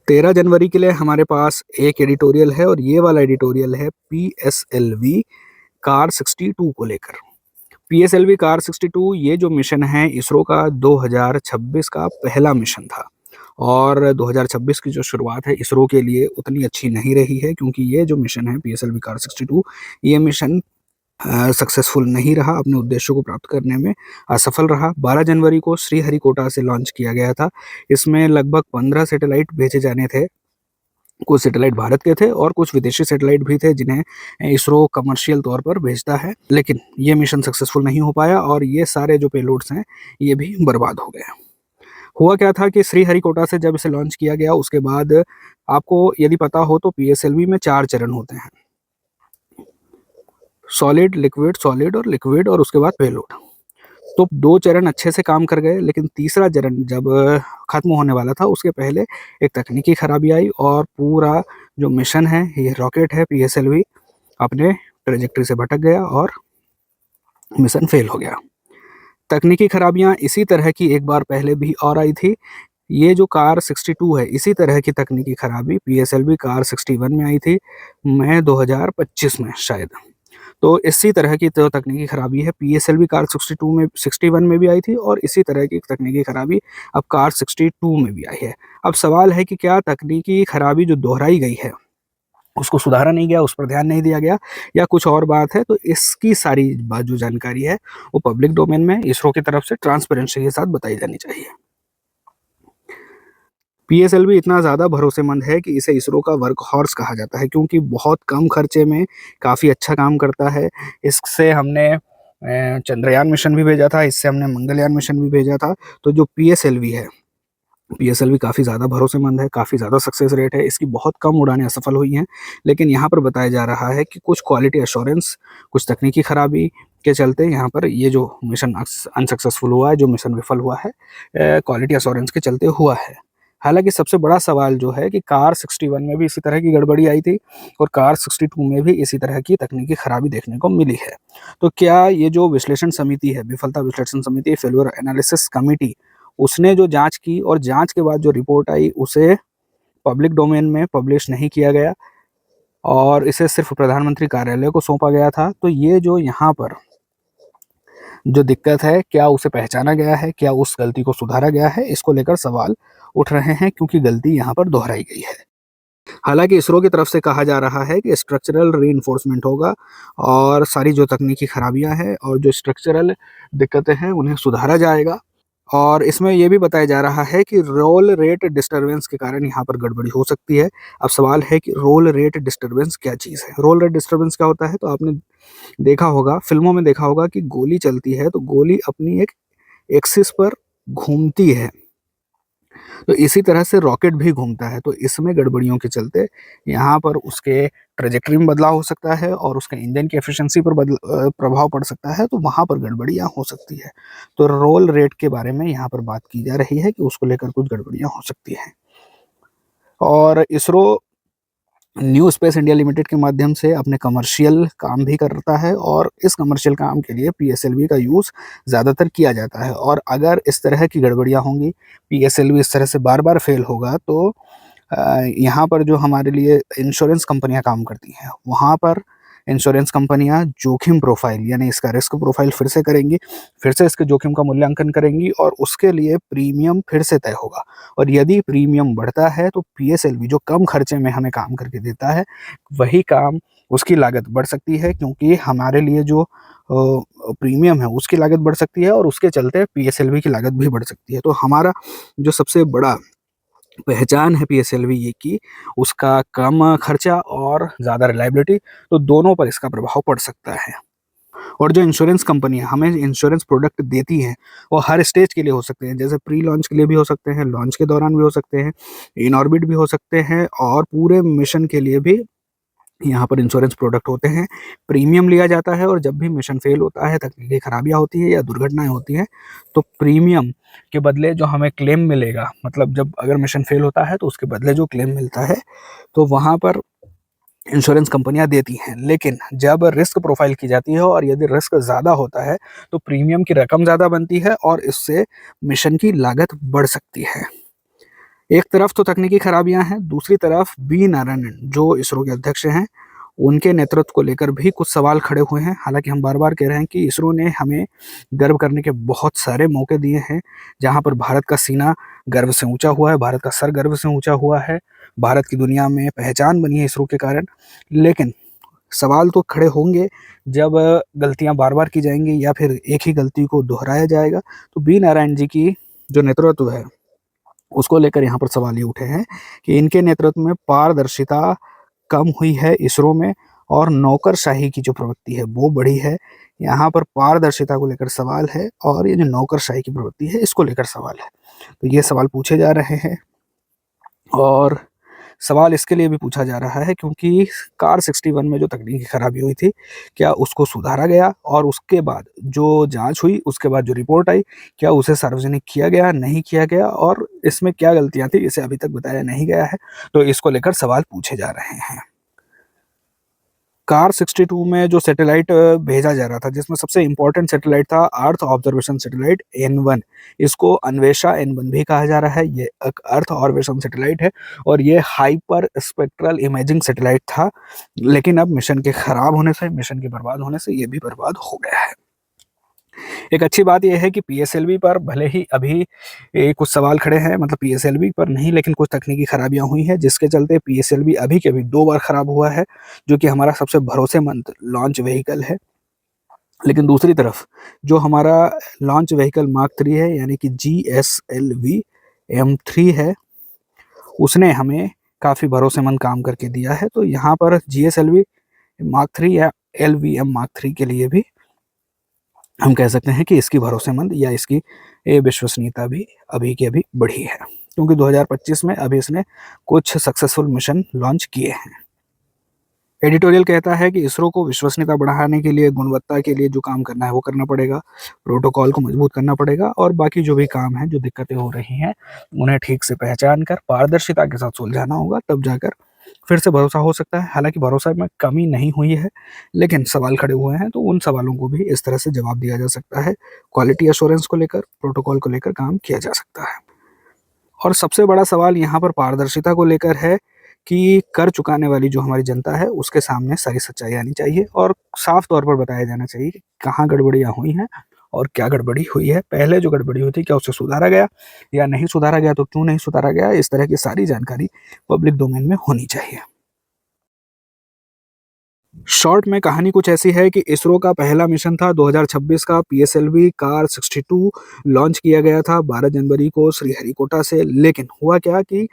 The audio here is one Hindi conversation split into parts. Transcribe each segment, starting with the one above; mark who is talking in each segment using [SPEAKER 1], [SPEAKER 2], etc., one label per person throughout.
[SPEAKER 1] 13 जनवरी के लिए हमारे पास एक एडिटोरियल है और ये वाला एडिटोरियल है पीएसएलवी कार 62 को लेकर। पीएसएलवी कार 62 ये जो मिशन है इसरो का 2026 का पहला मिशन था और 2026 की जो शुरुआत है इसरो के लिए उतनी अच्छी नहीं रही है, क्योंकि ये जो मिशन है पीएसएलवी कार 62 ये मिशन सक्सेसफुल नहीं रहा, अपने उद्देश्यों को प्राप्त करने में असफल रहा। 12 जनवरी को श्रीहरिकोटा से लॉन्च किया गया था। इसमें लगभग 15 सैटेलाइट भेजे जाने थे। कुछ सैटेलाइट भारत के थे और कुछ विदेशी सैटेलाइट भी थे जिन्हें इसरो कमर्शियल तौर पर भेजता है, लेकिन ये मिशन सक्सेसफुल नहीं हो पाया और ये सारे जो पेलोड्स हैं ये भी बर्बाद हो गए। हुआ क्या था कि श्रीहरिकोटा से जब इसे लॉन्च किया गया उसके बाद आपको यदि पता हो तो पीएसएलवी में 4 चरण होते हैं, सॉलिड और लिक्विड और उसके बाद पेलोड। तो 2 चरण अच्छे से काम कर गए, लेकिन तीसरा चरण जब खत्म होने वाला था उसके पहले एक तकनीकी खराबी आई और पूरा जो मिशन है, ये रॉकेट है पीएसएलवी, अपने ट्रेजेक्टरी से भटक गया और मिशन फेल हो गया। तकनीकी खराबियां इसी तरह की एक बार पहले भी और आई थी। ये जो कार 62 है इसी तरह की तकनीकी खराबी पीएसएलवी कार 61 में आई थी, मई 2025 में शायद। तो इसी तरह की जो तकनीकी खराबी है पीएसएलवी कार 62 में 61 में भी आई थी और इसी तरह की तकनीकी खराबी अब कार 62 में भी आई है। अब सवाल है कि क्या तकनीकी खराबी जो दोहराई गई है उसको सुधारा नहीं गया, उस पर ध्यान नहीं दिया गया, या कुछ और बात है? तो इसकी सारी बात जो जानकारी है वो पब्लिक डोमेन में इसरो की तरफ से ट्रांसपेरेंसी के साथ बताई जानी चाहिए। पीएसएलवी इतना ज़्यादा भरोसेमंद है कि इसे इसरो का वर्कहॉर्स कहा जाता है, क्योंकि बहुत कम खर्चे में काफ़ी अच्छा काम करता है। इससे हमने चंद्रयान मिशन भी भेजा था, इससे हमने मंगलयान मिशन भी भेजा था। तो जो पीएसएलवी है, पीएसएलवी काफ़ी ज़्यादा भरोसेमंद है, काफ़ी ज़्यादा सक्सेस रेट है, इसकी बहुत कम उड़ानें असफल हुई हैं। लेकिन यहाँ पर बताया जा रहा है कि कुछ क्वालिटी एश्योरेंस, कुछ तकनीकी खराबी के चलते यहाँ पर ये जो मिशन अनसक्सेसफुल हुआ है, जो मिशन विफल हुआ है, क्वालिटी एश्योरेंस के चलते हुआ है। हालाँकि सबसे बड़ा सवाल जो है कि कार 61 में भी इसी तरह की गड़बड़ी आई थी और कार 62 में भी इसी तरह की तकनीकी खराबी देखने को मिली है। तो क्या ये जो विश्लेषण समिति है, विफलता विश्लेषण समिति, फेल्योर एनालिसिस कमिटी, उसने जो जाँच की और जाँच के बाद जो रिपोर्ट आई उसे पब्लिक डोमेन में पब्लिश नहीं किया गया और इसे सिर्फ़ प्रधानमंत्री कार्यालय को सौंपा गया था। तो ये जो यहाँ पर जो दिक्कत है, क्या उसे पहचाना गया है? क्या उस गलती को सुधारा गया है? इसको लेकर सवाल उठ रहे हैं, क्योंकि गलती यहाँ पर दोहराई गई है। हालाँकि इसरो की तरफ से कहा जा रहा है कि स्ट्रक्चरल रीइंफोर्समेंट होगा और सारी जो तकनीकी खराबियाँ हैं और जो स्ट्रक्चरल दिक्कतें हैं उन्हें सुधारा जाएगा। और इसमें ये भी बताया जा रहा है कि रोल रेट डिस्टर्बेंस के कारण यहाँ पर गड़बड़ी हो सकती है। अब सवाल है कि रोल रेट डिस्टर्बेंस क्या चीज़ है? रोल रेट डिस्टर्बेंस क्या होता है? तो आपने देखा होगा, फ़िल्मों में देखा होगा कि गोली चलती है तो गोली अपनी एक एक्सिस पर घूमती है। तो इसी तरह से रॉकेट भी घूमता है। तो इसमें गड़बड़ियों के चलते यहाँ पर उसके ट्रैजेक्टरी में बदलाव हो सकता है और उसके इंजन की एफिशिएंसी पर प्रभाव पड़ सकता है, तो वहाँ पर गड़बड़ियाँ हो सकती है। तो रोल रेट के बारे में यहाँ पर बात की जा रही है कि उसको लेकर कुछ गड़बड़ियाँ हो सकती हैं। और ISRO new space India limited के माध्यम से अपने कमर्शियल काम भी करता है और इस कमर्शियल काम के लिए पीएसएलवी का यूज़ ज़्यादातर किया जाता है। और अगर इस तरह की गड़बड़ियाँ होंगी, पीएसएलवी इस तरह से बार-बार फेल होगा, तो यहाँ पर जो हमारे लिए इंश्योरेंस कंपनियाँ काम करती हैं, वहाँ पर इंश्योरेंस कंपनियाँ जोखिम प्रोफ़ाइल यानी इसका रिस्क प्रोफ़ाइल फिर से करेंगी, फिर से इसके जोखिम का मूल्यांकन करेंगी और उसके लिए प्रीमियम फिर से तय होगा। और यदि प्रीमियम बढ़ता है तो पीएसएलवी जो कम खर्चे में हमें काम करके देता है, वही काम उसकी लागत बढ़ सकती है, क्योंकि हमारे लिए जो प्रीमियम है उसकी लागत बढ़ सकती है और उसके चलते पीएसएलवी की लागत भी बढ़ सकती है। तो हमारा जो सबसे बड़ा पहचान है पीएसएलवी ये कि उसका कम खर्चा और ज़्यादा रिलायबिलिटी, तो दोनों पर इसका प्रभाव पड़ सकता है। और जो इंश्योरेंस कंपनियाँ हमें इंश्योरेंस प्रोडक्ट देती हैं, वो हर स्टेज के लिए हो सकते हैं। जैसे प्री लॉन्च के लिए भी हो सकते हैं, लॉन्च के दौरान भी हो सकते हैं, इन ऑर्बिट भी हो सकते हैं और पूरे मिशन के लिए भी यहाँ पर इंश्योरेंस प्रोडक्ट होते हैं। प्रीमियम लिया जाता है और जब भी मिशन फेल होता है, तकनीकी खराबियाँ होती हैं या दुर्घटनाएँ होती हैं, तो प्रीमियम के बदले जो हमें क्लेम मिलेगा, मतलब जब अगर मिशन फेल होता है तो उसके बदले जो क्लेम मिलता है, तो वहाँ पर इंश्योरेंस कंपनियाँ देती हैं। लेकिन जब रिस्क प्रोफ़ाइल की जाती है और यदि रिस्क ज़्यादा होता है, तो प्रीमियम की रकम ज़्यादा बनती है और इससे मिशन की लागत बढ़ सकती है। एक तरफ तो तकनीकी खराबियां हैं, दूसरी तरफ बी नारायणन जो इसरो के अध्यक्ष हैं, उनके नेतृत्व को लेकर भी कुछ सवाल खड़े हुए हैं। हालांकि हम बार बार कह रहे हैं कि इसरो ने हमें गर्व करने के बहुत सारे मौके दिए हैं, जहां पर भारत का सीना गर्व से ऊंचा हुआ है, भारत का सर गर्व से ऊंचा हुआ है, भारत की दुनिया में पहचान बनी है इसरो के कारण। लेकिन सवाल तो खड़े होंगे जब गलतियां बार बार की जाएंगी या फिर एक ही गलती को दोहराया जाएगा। तो बी नारायण जी की जो नेतृत्व है उसको लेकर यहाँ पर सवाल ये उठे हैं कि इनके नेतृत्व में पारदर्शिता कम हुई है इसरो में, और नौकरशाही की जो प्रवृत्ति है वो बढ़ी है। यहाँ पर पारदर्शिता को लेकर सवाल है और ये जो नौकरशाही की प्रवृत्ति है इसको लेकर सवाल है। तो ये सवाल पूछे जा रहे हैं, और सवाल इसके लिए भी पूछा जा रहा है क्योंकि कार 61 में जो तकनीकी खराबी हुई थी, क्या उसको सुधारा गया? और उसके बाद जो जांच हुई, उसके बाद जो रिपोर्ट आई, क्या उसे सार्वजनिक किया गया, नहीं किया गया, और इसमें क्या गलतियां थी इसे अभी तक बताया नहीं गया है। तो इसको लेकर सवाल पूछे जा रहे हैं। कार 62 में जो सैटेलाइट भेजा जा रहा था, जिसमें सबसे इंपॉर्टेंट सैटेलाइट था अर्थ ऑब्जर्वेशन सैटेलाइट N1, इसको अन्वेषा N1 भी कहा जा रहा है। ये एक अर्थ ऑब्जर्वेशन सैटेलाइट है और ये हाइपर स्पेक्ट्रल इमेजिंग सैटेलाइट था। लेकिन अब मिशन के खराब होने से, मिशन के बर्बाद होने से ये भी बर्बाद हो गया है। एक अच्छी बात यह है कि पीएसएलवी पर भले ही अभी कुछ सवाल खड़े हैं, मतलब पीएसएलवी पर नहीं, लेकिन कुछ तकनीकी खराबियां हुई हैं जिसके चलते पीएसएलवी अभी के अभी 2 बार खराब हुआ है, जो कि हमारा सबसे भरोसेमंद लॉन्च व्हीकल है। लेकिन दूसरी तरफ जो हमारा लॉन्च व्हीकल मार्क 3 है, यानी कि GSLV M3 है, उसने हमें काफ़ी भरोसेमंद काम करके दिया है। तो यहाँ पर GSLV मार्क 3 या LVM मार्क 3 के लिए भी हम कह सकते हैं कि इसकी भरोसेमंद या इसकी विश्वसनीयता भी अभी की अभी बढ़ी है, क्योंकि 2025 में अभी इसने कुछ सक्सेसफुल मिशन लॉन्च किए हैं। एडिटोरियल कहता है कि इसरो को विश्वसनीयता बढ़ाने के लिए, गुणवत्ता के लिए जो काम करना है वो करना पड़ेगा, प्रोटोकॉल को मजबूत करना पड़ेगा, और बाकी जो भी काम है, जो दिक्कतें हो रही हैं, उन्हें ठीक से पहचान कर पारदर्शिता के साथ सुलझाना होगा, तब जाकर फिर से भरोसा हो सकता है। हालांकि भरोसा में कमी नहीं हुई है, लेकिन सवाल खड़े हुए हैं, तो उन सवालों को भी इस तरह से जवाब दिया जा सकता है। क्वालिटी एश्योरेंस को लेकर, प्रोटोकॉल को लेकर काम किया जा सकता है। और सबसे बड़ा सवाल यहाँ पर पारदर्शिता को लेकर है कि कर चुकाने वाली जो हमारी जनता है उसके सामने सारी सच्चाई आनी चाहिए और साफ तौर पर बताया जाना चाहिए कि कहाँ गड़बड़ियाँ हुई हैं और क्या गड़बड़ी हुई है। पहले जो गड़बड़ी हुई थी, क्या उसे सुधारा गया या नहीं सुधारा गया, तो क्यों नहीं सुधारा गया, इस तरह की सारी जानकारी पब्लिक डोमेन में होनी चाहिए। शॉर्ट में कहानी कुछ ऐसी है कि इसरो का पहला मिशन था 2026 का, पीएसएलवी कार 62 लॉन्च किया गया था 12 जनवरी को श्रीहरिकोटा से। लेकिन हुआ क्या कि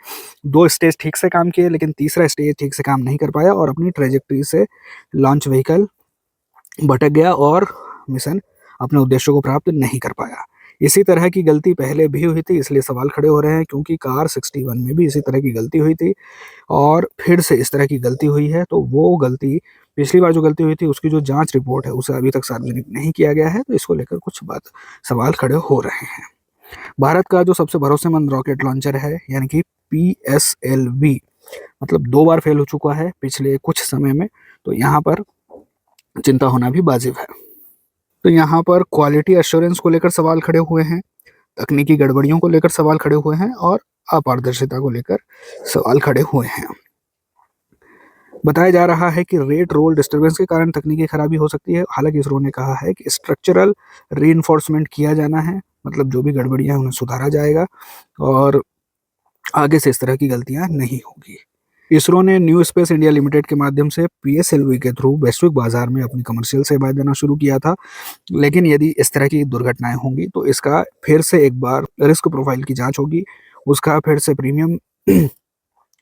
[SPEAKER 1] 2 स्टेज ठीक से काम किए, लेकिन तीसरा स्टेज ठीक से काम नहीं कर पाया और अपनी ट्रेजेक्ट्री से लॉन्च व्हीकल भटक गया और मिशन अपने उद्देश्यों को प्राप्त नहीं कर पाया। इसी तरह की गलती पहले भी हुई थी, इसलिए सवाल खड़े हो रहे हैं, क्योंकि कार 61 में भी इसी तरह की गलती हुई थी और फिर से इस तरह की गलती हुई है। तो वो गलती, पिछली बार जो गलती हुई थी उसकी जो जांच रिपोर्ट है उसे अभी तक सार्वजनिक नहीं किया गया है, तो इसको लेकर कुछ सवाल खड़े हो रहे हैं। भारत का जो सबसे भरोसेमंद रॉकेट लॉन्चर है, यानी कि PSLV, मतलब 2 बार फेल हो चुका है पिछले कुछ समय में, तो यहाँ पर चिंता होना भी वाजिब है। तो यहाँ पर क्वालिटी एश्योरेंस को लेकर सवाल खड़े हुए हैं, तकनीकी गड़बड़ियों को लेकर सवाल खड़े हुए हैं और अपारदर्शिता को लेकर सवाल खड़े हुए हैं। बताया जा रहा है कि रेट रोल डिस्टरबेंस के कारण तकनीकी खराबी हो सकती है। हालांकि इसरो ने कहा है कि स्ट्रक्चरल रीइंफोर्समेंट किया जाना है, मतलब जो भी गड़बड़ियां हैं उन्हें सुधारा जाएगा और आगे से इस तरह की गलतियां नहीं होगी। इसरो ने न्यू स्पेस इंडिया लिमिटेड के माध्यम से PSLV के थ्रू वैश्विक बाजार में अपनी कमर्शियल सेवाएं देना शुरू किया था। लेकिन यदि इस तरह की दुर्घटनाएं होंगी तो इसका फिर से एक बार रिस्क प्रोफाइल की जांच होगी, उसका फिर से प्रीमियम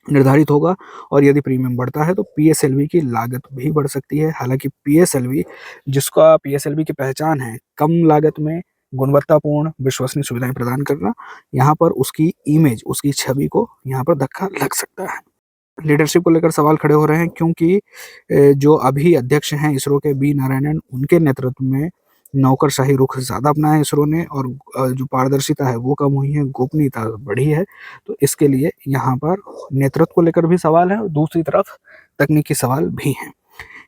[SPEAKER 1] निर्धारित होगा, और यदि प्रीमियम बढ़ता है तो PSLV की लागत भी बढ़ सकती है। हालांकि PSLV, जिसका PSLV की पहचान है कम लागत में गुणवत्तापूर्ण विश्वसनीय सुविधाएं प्रदान करना, यहाँ पर उसकी इमेज, उसकी छवि को यहाँ पर धक्का लग सकता है। लीडरशिप को लेकर सवाल खड़े हो रहे हैं, क्योंकि जो अभी अध्यक्ष हैं इसरो के, बी नारायणन, उनके नेतृत्व में नौकरशाही रुख ज़्यादा अपनाया है इसरो ने, और जो पारदर्शिता है वो कम हुई है, गोपनीयता बढ़ी है। तो इसके लिए यहाँ पर नेतृत्व को लेकर भी सवाल है और दूसरी तरफ तकनीकी सवाल भी हैं।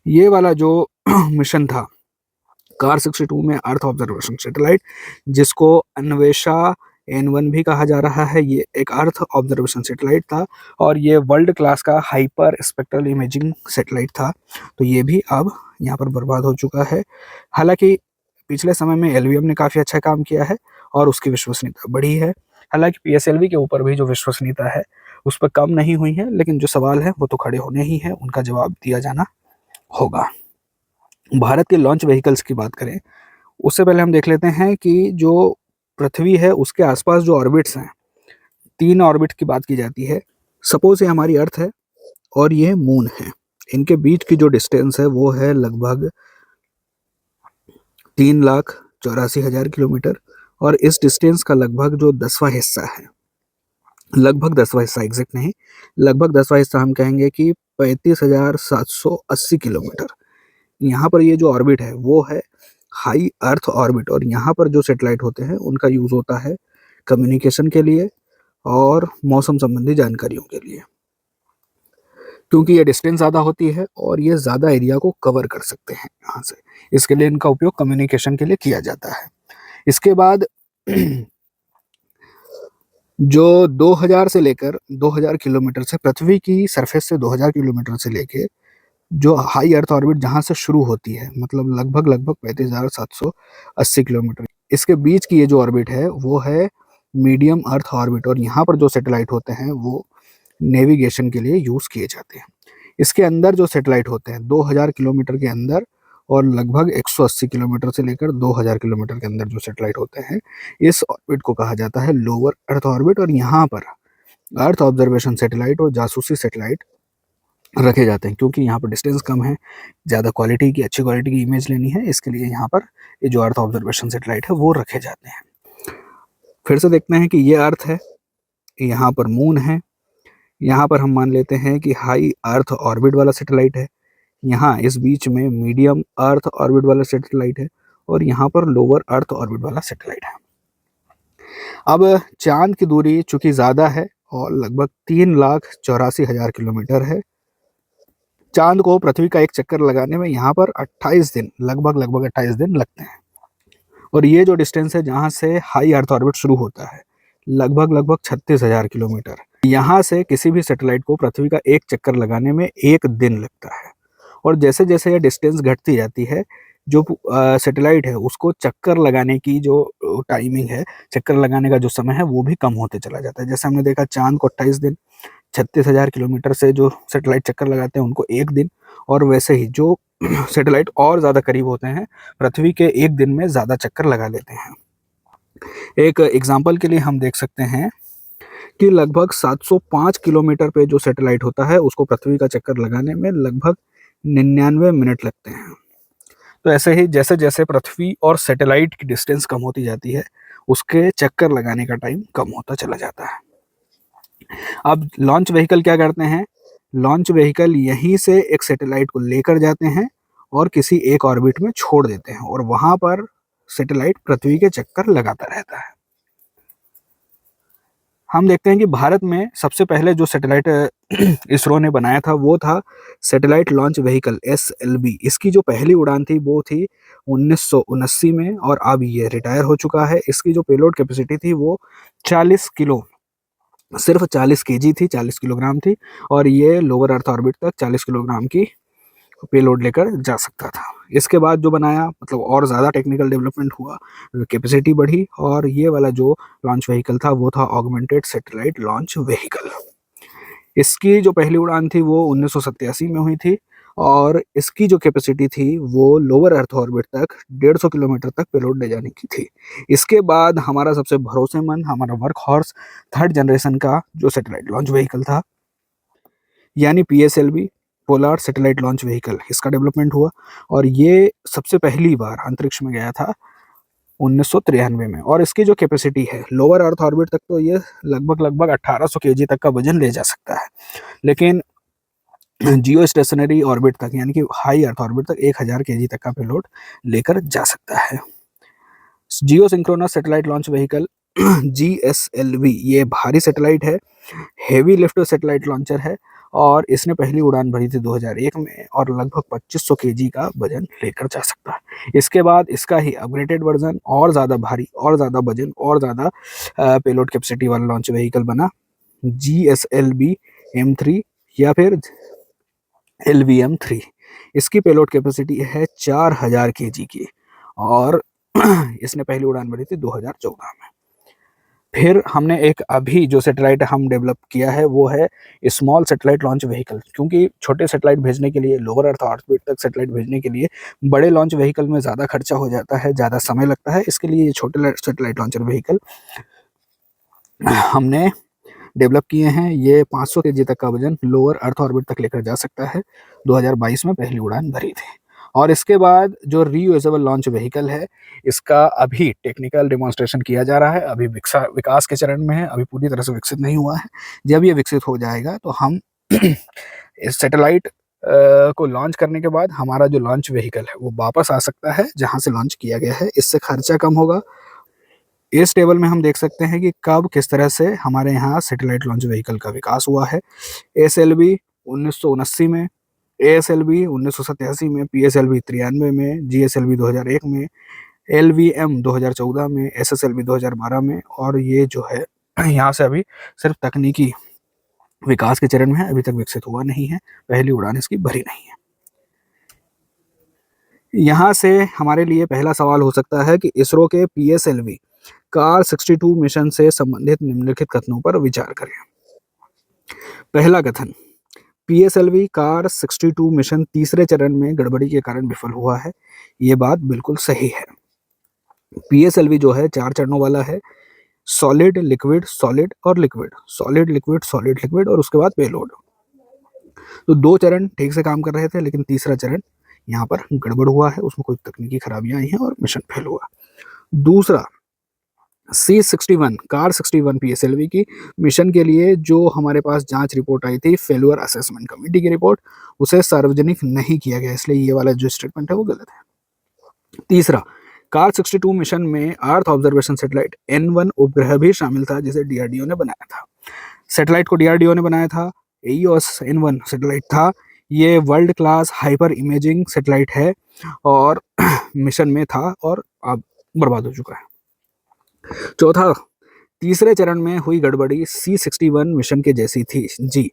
[SPEAKER 1] ये वाला जो मिशन था कार 62 में अर्थ ऑब्जर्वेशन सैटेलाइट, जिसको अन्वेषा N1 भी कहा जा रहा है। ये एक अर्थ ऑब्जर्वेशन सैटेलाइट था और ये वर्ल्ड क्लास का हाइपर स्पेक्ट्रल इमेजिंग सैटेलाइट था। तो ये भी अब यहाँ पर बर्बाद हो चुका है। हालांकि पिछले समय में एलवीएम ने काफ़ी अच्छा काम किया है और उसकी विश्वसनीयता बढ़ी है। हालांकि पीएसएलवी के ऊपर भी जो विश्वसनीयता है उस पर कम नहीं हुई है, लेकिन जो सवाल है वो तो खड़े होने ही है, उनका जवाब दिया जाना होगा। भारत के लॉन्च व्हीकल्स की बात करें उससे पहले हम देख लेते हैं कि जो पृथ्वी है उसके आसपास जो ऑर्बिट्स हैं, 3 ऑर्बिट की बात की जाती है। सपोज ये हमारी अर्थ है और ये मून है। इनके बीच की जो डिस्टेंस है वो है लगभग 3,84,000 किलोमीटर और इस डिस्टेंस का लगभग जो 10वां हिस्सा है, लगभग 10वां हिस्सा, एग्जैक्ट नहीं, लगभग 10वां हिस्सा हम कहेंगे कि 35,780 किलोमीटर। यहाँ पर ये जो ऑर्बिट है वो है हाई अर्थ ऑर्बिट और यहाँ पर जो सैटेलाइट होते हैं उनका यूज होता है कम्युनिकेशन के लिए और मौसम संबंधी जानकारियों के लिए, क्योंकि ये डिस्टेंस ज़्यादा होती है और ये ज़्यादा एरिया को कवर कर सकते हैं यहाँ से। इसके लिए इनका उपयोग कम्युनिकेशन के लिए किया जाता है। इसके बाद जो 2000 से लेकर 2000 किलोमीटर से पृथ्वी की सरफेस से 2000 किलोमीटर से लेके जो हाई अर्थ ऑर्बिट जहाँ से शुरू होती है, मतलब लगभग लगभग 35,780 किलोमीटर, इसके बीच की ये जो ऑर्बिट है वो है मीडियम अर्थ ऑर्बिट और यहाँ पर जो सैटेलाइट होते हैं वो नेविगेशन के लिए यूज़ किए जाते हैं। इसके अंदर जो सैटेलाइट होते हैं 2000 किलोमीटर के अंदर और लगभग 180 किलोमीटर से लेकर 2000 किलोमीटर के अंदर जो सैटेलाइट होते हैं, इस ऑर्बिट को कहा जाता है लोअर अर्थ ऑर्बिट और यहाँ पर अर्थ ऑब्जर्वेशन सैटेलाइट और जासूसी सैटेलाइट रखे जाते हैं, क्योंकि यहाँ पर डिस्टेंस कम है, ज़्यादा क्वालिटी की, अच्छी क्वालिटी की इमेज लेनी है, इसके लिए यहाँ पर ये जो अर्थ ऑब्जर्वेशन सैटेलाइट है वो रखे जाते हैं। फिर से देखते हैं कि ये अर्थ है, यहाँ पर मून है, यहाँ पर हम मान लेते हैं कि हाई अर्थ ऑर्बिट वाला सैटेलाइट है, यहाँ इस बीच में मीडियम अर्थ ऑर्बिट वाला सैटेलाइट है और यहाँ पर लोअर अर्थ ऑर्बिट वाला सैटेलाइट है। अब चांद की दूरी चूंकि ज़्यादा है और लगभग 3,84,000 किलोमीटर है, चांद को पृथ्वी का एक चक्कर लगाने में यहाँ पर 28 दिन, लगभग लगभग 28 दिन लगते हैं। और ये जो डिस्टेंस है जहाँ से हाई अर्थ ऑर्बिट शुरू होता है, लगभग लगभग 36,000 किलोमीटर, यहाँ से किसी भी सैटेलाइट को पृथ्वी का एक चक्कर लगाने में 1 दिन लगता है। और जैसे जैसे ये डिस्टेंस घटती जाती है, जो सैटेलाइट है उसको चक्कर लगाने की जो टाइमिंग है, चक्कर लगाने का जो समय है वो भी कम होते चला जाता है। जैसे हमने देखा चांद को 28 दिन, 36,000 किलोमीटर से जो सैटेलाइट चक्कर लगाते हैं उनको 1 दिन, और वैसे ही जो सैटेलाइट और ज़्यादा करीब होते हैं पृथ्वी के 1 दिन में ज़्यादा चक्कर लगा लेते हैं। एक एग्जाम्पल के लिए हम देख सकते हैं कि लगभग 705 किलोमीटर पे जो सैटेलाइट होता है उसको पृथ्वी का चक्कर लगाने में लगभग 99 मिनट लगते हैं। तो ऐसे ही जैसे जैसे पृथ्वी और सैटेलाइट की डिस्टेंस कम होती जाती है, उसके चक्कर लगाने का टाइम कम होता चला जाता है। अब लॉन्च व्हीकल क्या करते हैं? लॉन्च व्हीकल यहीं से एक सैटेलाइट को लेकर जाते हैं और किसी एक ऑर्बिट में छोड़ देते हैं और वहां पर सैटेलाइट पृथ्वी के चक्कर लगाता रहता है। हम देखते हैं कि भारत में सबसे पहले जो सैटेलाइट इसरो ने बनाया था वो था सैटेलाइट लॉन्च व्हीकल SLV। इसकी जो पहली उड़ान थी वो थी 1979 में और अब ये रिटायर हो चुका है। इसकी जो पेलोड कैपेसिटी थी वो 40 किलो, सिर्फ 40 केजी थी, 40 किलोग्राम थी और ये लोअर अर्थ ऑर्बिट तक 40 किलोग्राम की पेलोड लेकर जा सकता था। इसके बाद जो बनाया, मतलब और ज़्यादा टेक्निकल डेवलपमेंट हुआ, कैपेसिटी बढ़ी और ये वाला जो लॉन्च व्हीकल था वो था ऑगमेंटेड सैटेलाइट लॉन्च व्हीकल। इसकी जो पहली उड़ान थी वो 1987 में हुई थी और इसकी जो कैपेसिटी थी वो लोअर अर्थ ऑर्बिट तक 150 किलोमीटर तक पेलोड ले जाने की थी। इसके बाद हमारा सबसे भरोसेमंद, हमारा वर्क हॉर्स 3rd जनरेशन का जो सैटेलाइट लॉन्च व्हीकल था, यानी PSLV, polar satellite launch vehicle, इसका डेवलपमेंट हुआ और ये सबसे पहली बार अंतरिक्ष में गया था 1993 में। और इसकी जो कैपेसिटी है लोअर अर्थ ऑर्बिट तक तो ये लगभग लगभग 1800 केजी तक का वजन ले जा सकता है, लेकिन जियो स्टेशनरी ऑर्बिट तक, यानी कि हाई अर्थ ऑर्बिट तक 1000 केजी तक का पेलोड लेकर जा सकता है। Geosynchronous satellite launch vehicle GSLV ये भारी सैटेलाइट है, हेवी लिफ्ट सैटेलाइट लॉन्चर है और इसने पहली उड़ान भरी थी 2001 में और लगभग 2500 केजी का वजन लेकर जा सकता है। इसके बाद इसका ही अपग्रेडेड वर्जन और ज़्यादा भारी और ज़्यादा वजन और ज़्यादा पेलोड कैपेसिटी वाला लॉन्च व्हीकल बना, GSLV M3 या फिर LVM3। इसकी पेलोड कैपेसिटी है 4000 केजी की और इसने पहली उड़ान भरी थी 2014 में। फिर हमने एक अभी जो सैटेलाइट हम डेवलप किया है वो है स्मॉल सैटेलाइट लॉन्च व्हीकल, क्योंकि छोटे सैटेलाइट भेजने के लिए, लोअर अर्थ ऑर्बिट तक सैटेलाइट भेजने के लिए बड़े लॉन्च व्हीकल में ज़्यादा खर्चा हो जाता है, ज़्यादा समय लगता है। इसके लिए ये छोटे सैटेलाइट लॉन्चर व्हीकल हमने डेवलप किए हैं। ये 500 केजी तक का वजन लोअर अर्थ ऑर्बिट तक लेकर जा सकता है। 2022 में पहली उड़ान भरी थी। और इसके बाद जो रीयूजेबल लॉन्च व्हीकल है, इसका अभी टेक्निकल डेमोन्स्ट्रेशन किया जा रहा है। अभी विकास के चरण में है, अभी पूरी तरह से विकसित नहीं हुआ है। जब ये विकसित हो जाएगा तो हम इस सैटेलाइट को लॉन्च करने के बाद हमारा जो लॉन्च व्हीकल है वो वापस आ सकता है जहां से लॉन्च किया गया है। इससे खर्चा कम होगा। इस टेबल में हम देख सकते हैं कि कब किस तरह से हमारे यहाँ सैटेलाइट लॉन्च व्हीकल का विकास हुआ है। ASLV 1979 में, ASLV 1987 में, PSLV 93 में, GSLV 2001 में, LVM 2014 में, SSLV 2012 में। और ये जो है यहाँ से अभी सिर्फ तकनीकी विकास के चरण में है, अभी तक विकसित हुआ नहीं है, पहली उड़ान इसकी भरी नहीं है। यहाँ से हमारे लिए पहला सवाल हो सकता है कि इसरो के PSLV कार 62 मिशन से संबंधित निम्नलिखित कथनों पर विचार करें। पहला कथन, PSLV कार 62 मिशन तीसरे चरण में गड़बड़ी के कारण विफल हुआ है। ये बात बिल्कुल सही है। PSLV जो है 4 चरणों वाला है, सॉलिड, लिक्विड, सॉलिड और liquid, solid liquid solid liquid और उसके बाद पेलोड। तो 2 चरण ठीक से काम कर रहे थे, लेकिन तीसरा चरण यहाँ पर गड़बड़ हुआ है, उसमें कोई तकनीकी खराबियां आई हैं और मिशन फेल हुआ। दूसरा, C61 कार 61 PSLV की मिशन के लिए जो हमारे पास जांच रिपोर्ट आई थी फेल्यूर असेसमेंट कमेटी की रिपोर्ट, उसे सार्वजनिक नहीं किया गया, इसलिए ये वाला जो स्टेटमेंट है वो गलत है। तीसरा, कार 62 मिशन में अर्थ ऑब्जर्वेशन सैटेलाइट N1 उपग्रह भी शामिल था, जिसे DRDO ने बनाया था। सैटेलाइट को DRDO ने बनाया था। EOS N1 सैटेलाइट था। ये world class hyper imaging satellite है और मिशन में था और अब बर्बाद हो चुका है। चौथा, तीसरे चरण में हुई गड़बड़ी C61 मिशन के जैसी थी। जी,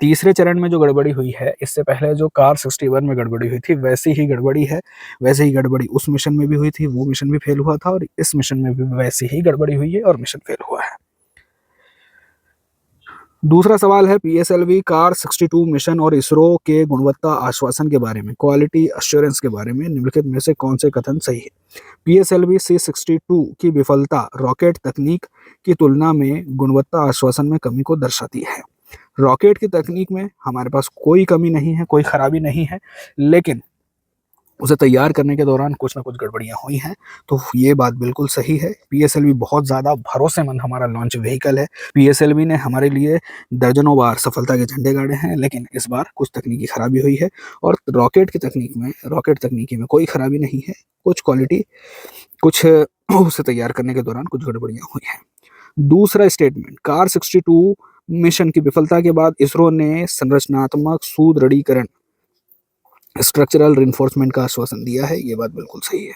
[SPEAKER 1] तीसरे चरण में जो गड़बड़ी हुई है, इससे पहले जो कार 61 में गड़बड़ी हुई थी वैसी ही गड़बड़ी है। वैसे ही गड़बड़ी उस मिशन में भी हुई थी, वो मिशन भी फेल हुआ था और इस मिशन में भी वैसी ही गड़बड़ी हुई है और मिशन फेल हुआ है। दूसरा सवाल है PSLV कार 62 मिशन और इसरो के गुणवत्ता आश्वासन के बारे में, क्वालिटी अश्योरेंस के बारे में निम्नलिखित में से कौन से कथन सही है। PSLV C62 की विफलता रॉकेट तकनीक की तुलना में गुणवत्ता आश्वासन में कमी को दर्शाती है। रॉकेट की तकनीक में हमारे पास कोई कमी नहीं है, कोई खराबी नहीं है, लेकिन उसे तैयार करने के दौरान कुछ ना कुछ गड़बड़ियां हुई हैं। तो ये बात बिल्कुल सही है। PSLV बहुत ज़्यादा भरोसेमंद हमारा लॉन्च व्हीकल है। PSLV ने हमारे लिए दर्जनों बार सफलता के झंडे गाड़े हैं, लेकिन इस बार कुछ तकनीकी खराबी हुई है। और रॉकेट तकनीकी में कोई खराबी नहीं है, कुछ क्वालिटी, कुछ उसे तैयार करने के दौरान कुछ गड़बड़ियां हुई हैं। दूसरा स्टेटमेंट, कार 62 मिशन की विफलता के बाद इसरो ने संरचनात्मक सुदृढ़ीकरण, स्ट्रक्चरल रिइंफोर्समेंट का आश्वासन दिया है। ये बात बिल्कुल सही है।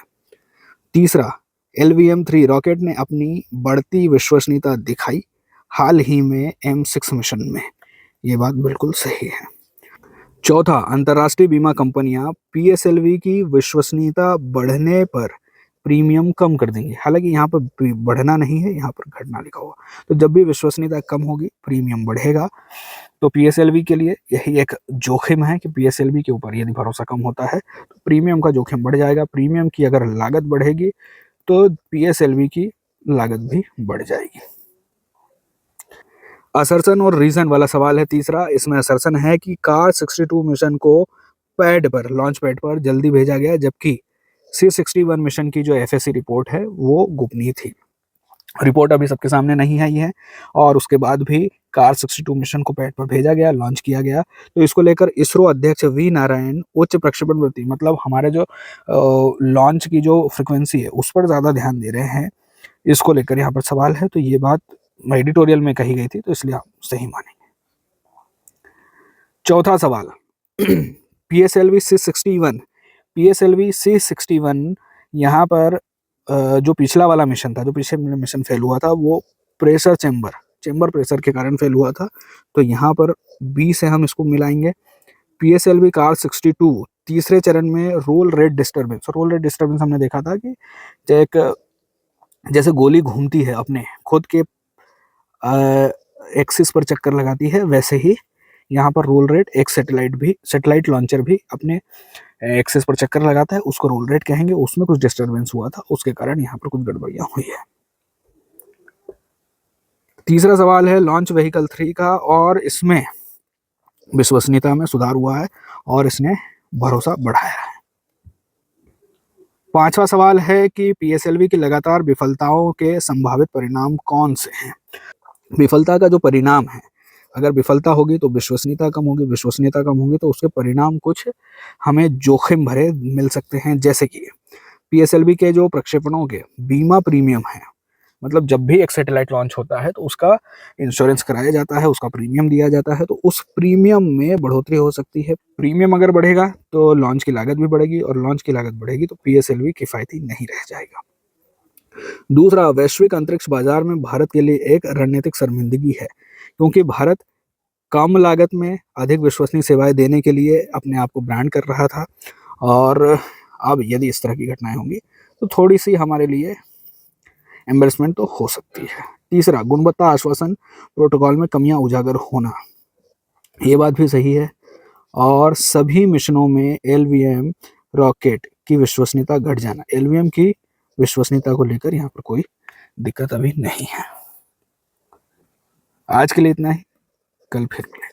[SPEAKER 1] तीसरा, LVM3 रॉकेट ने अपनी बढ़ती विश्वसनीयता दिखाई हाल ही में M6 मिशन में। ये बात बिल्कुल सही है। चौथा, अंतर्राष्ट्रीय बीमा कंपनियां PSLV की विश्वसनीयता बढ़ने पर प्रीमियम कम कर देंगे। हालांकि यहाँ पर बढ़ना नहीं है, यहाँ पर घटना लिखा हुआ। तो जब भी विश्वसनीयता कम होगी प्रीमियम बढ़ेगा। तो PSLV के लिए यही एक जोखिम है कि PSLV के ऊपर यदि भरोसा कम होता है तो प्रीमियम का जोखिम बढ़ जाएगा। प्रीमियम की अगर लागत बढ़ेगी तो PSLV की लागत भी बढ़ जाएगी। असर्सन और रीजन वाला सवाल है तीसरा। इसमें असर्सन है कि कार 62 मिशन को लॉन्च पैड पर जल्दी भेजा गया, जबकि C61 मिशन की जो FSC रिपोर्ट है वो गोपनीय थी। रिपोर्ट अभी सबके सामने नहीं आई है और उसके बाद भी कार 62 मिशन को पैड पर भेजा गया, लॉन्च किया गया। तो इसको लेकर इसरो अध्यक्ष V नारायण उच्च प्रक्षेपण वृत्ति, मतलब हमारे जो लॉन्च की जो फ्रिक्वेंसी है उस पर ज़्यादा ध्यान दे रहे हैं। इसको लेकर यहाँ पर सवाल है। तो ये बात एडिटोरियल में कही गई थी, तो इसलिए आप सही मानेंगे। चौथा सवाल PSLV C61, PSLV C61 यहाँ पर जो पिछला वाला मिशन था, जो पिछले मिशन फेल हुआ था, वो प्रेशर चेंबर प्रेशर के कारण फेल हुआ था। तो यहाँ पर बी से हम इसको मिलाएंगे। PSLV कार 62 तीसरे चरण में रोल रेट डिस्टर्बेंस हमने देखा था कि एक जैसे गोली घूमती है अपने खुद के एक्सिस पर चक्कर लगाती है, वैसे ही यहाँ पर रोल रेट एक सैटेलाइट लॉन्चर भी अपने एक्सिस पर चक्कर लगाता है, उसको रोल रेट कहेंगे। उसमें कुछ डिस्टर्बेंस हुआ था, उसके कारण यहाँ पर कुछ गड़बड़ियाँ हुई है। तीसरा सवाल है लॉन्च व्हीकल 3 का, और इसमें विश्वसनीयता में सुधार हुआ है और इसने भरोसा बढ़ाया है। पांचवा सवाल है कि PSLV की लगातार विफलताओं के संभावित परिणाम कौन से हैं। विफलता का जो परिणाम है, अगर विफलता होगी तो विश्वसनीयता कम होगी, विश्वसनीयता कम होगी तो उसके परिणाम कुछ हमें जोखिम भरे मिल सकते हैं। जैसे कि PSLV के जो प्रक्षेपणों के बीमा प्रीमियम है, मतलब जब भी एक सैटेलाइट लॉन्च होता है तो उसका इंश्योरेंस कराया जाता है, उसका प्रीमियम दिया जाता है, तो उस प्रीमियम में बढ़ोतरी हो सकती है। प्रीमियम अगर बढ़ेगा तो लॉन्च की लागत भी बढ़ेगी, और लॉन्च की लागत बढ़ेगी तो PSLV किफायती नहीं रह जाएगा। दूसरा, वैश्विक अंतरिक्ष बाजार में भारत के लिए एक रणनीतिक शर्मिंदगी है, क्योंकि भारत कम लागत में अधिक विश्वसनीय सेवाएं देने के लिए अपने आप को ब्रांड कर रहा था, और अब यदि इस तरह की घटनाएं होंगी तो थोड़ी सी हमारे लिए एम्बेरसमेंट तो हो सकती है। तीसरा, गुणवत्ता आश्वासन प्रोटोकॉल में कमियां उजागर होना, ये बात भी सही है, और सभी मिशनों में LVM रॉकेट की विश्वसनीयता घट जाना, LVM की विश्वसनीयता को लेकर यहाँ पर कोई दिक्कत अभी नहीं है। आज के लिए इतना ही, कल फिर मिलेंगे।